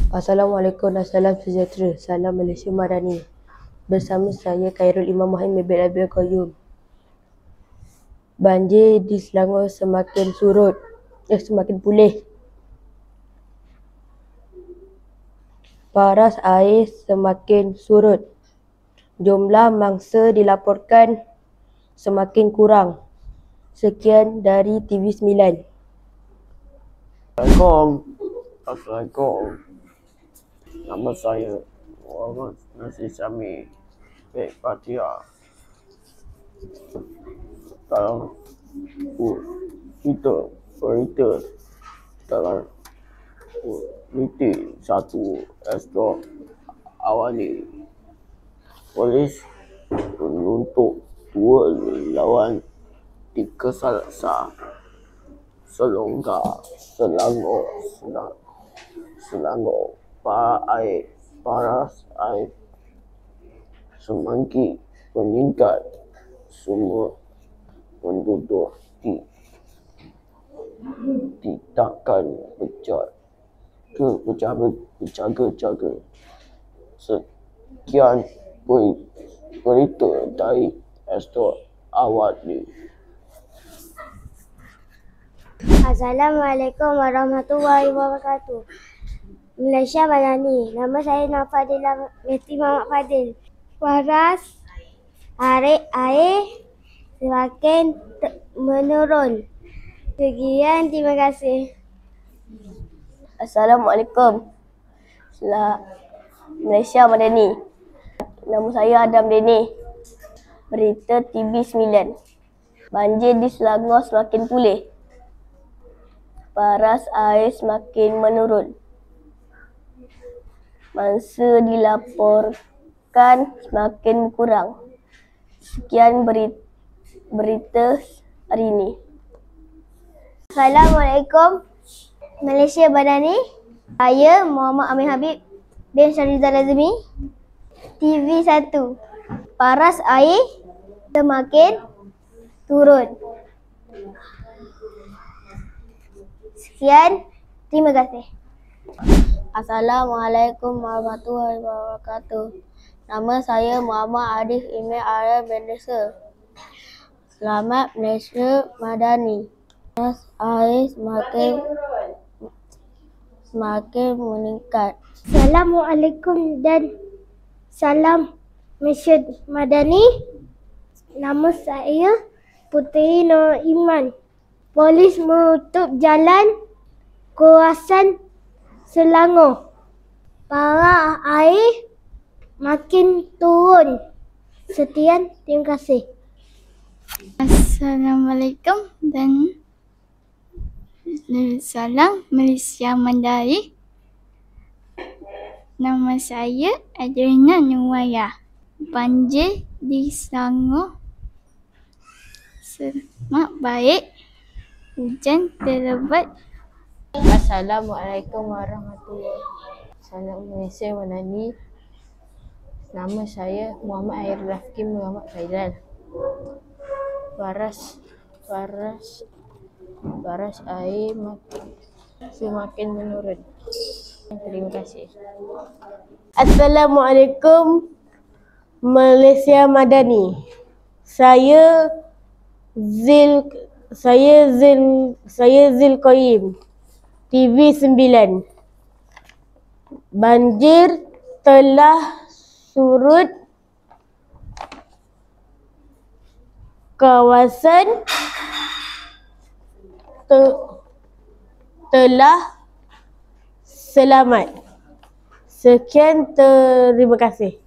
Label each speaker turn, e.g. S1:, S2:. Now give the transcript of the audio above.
S1: Assalamualaikum dan salam sejahtera. Salam Malaysia Madani. Bersama saya Khairul Imam Muhammad bin Abdul Qayyum. Banjir di Selangor semakin pulih. Paras air semakin surut. Jumlah mangsa dilaporkan semakin kurang. Sekian dari TV9.
S2: Assalamualaikum. Nama saya Muhammad Nasir Syami bin Fatia. Dalam kita berita dalam meeting 1 Esok awali polis menuntut 2 lawan di Kesalsa Selangor paras air semakin meningkat. Semua penduduk ditakkan berjaga-jaga. Sekian berita dari Esok awali.
S3: Assalamualaikum warahmatullahi wabarakatuh. Malaysia Madani. Nama saya Nafadillah Mesti Muhammad Fadil. Paras air semakin menurun. Sekian, terima kasih.
S4: Assalamualaikum. Malaysia Madani. Nama saya Adam Deni. Berita TV9. Banjir di Selangor semakin pulih. Paras air semakin menurun. Mangsa dilaporkan semakin kurang. Sekian berita hari ini.
S3: Assalamualaikum Malaysia Madani. Saya Muhammad Amin Habib bin Syarizal Azmi. TV1. Paras air semakin turun. Sekian, terima kasih.
S4: Assalamualaikum warahmatullahi wabarakatuh. Nama saya Muhammad Adif Imam Arif bin Desa. Selamat Malaysia Madani. Paras air semakin meningkat.
S3: Assalamualaikum dan salam Malaysia Madani. Nama saya Puteri Nur Iman. Polis menutup jalan kawasan Selangor. Paras air makin turun. Sekian, terima kasih.
S5: Assalamualaikum dan salam Malaysia Madani. Nama saya Adrina Nuwaya. Banjir di Selangor sangat baik. Hujan terlebat.
S1: Assalamualaikum warahmatullahi wabarakatuh. Salam Malaysia Madani. Nama saya Muhammad Airul Hakim Muhammad Faizal. Paras air semakin menurun. Terima kasih. Assalamualaikum Malaysia Madani. Saya Zil Qayyim. TV9. Banjir telah surut. Kawasan telah selamat. Sekian, terima kasih.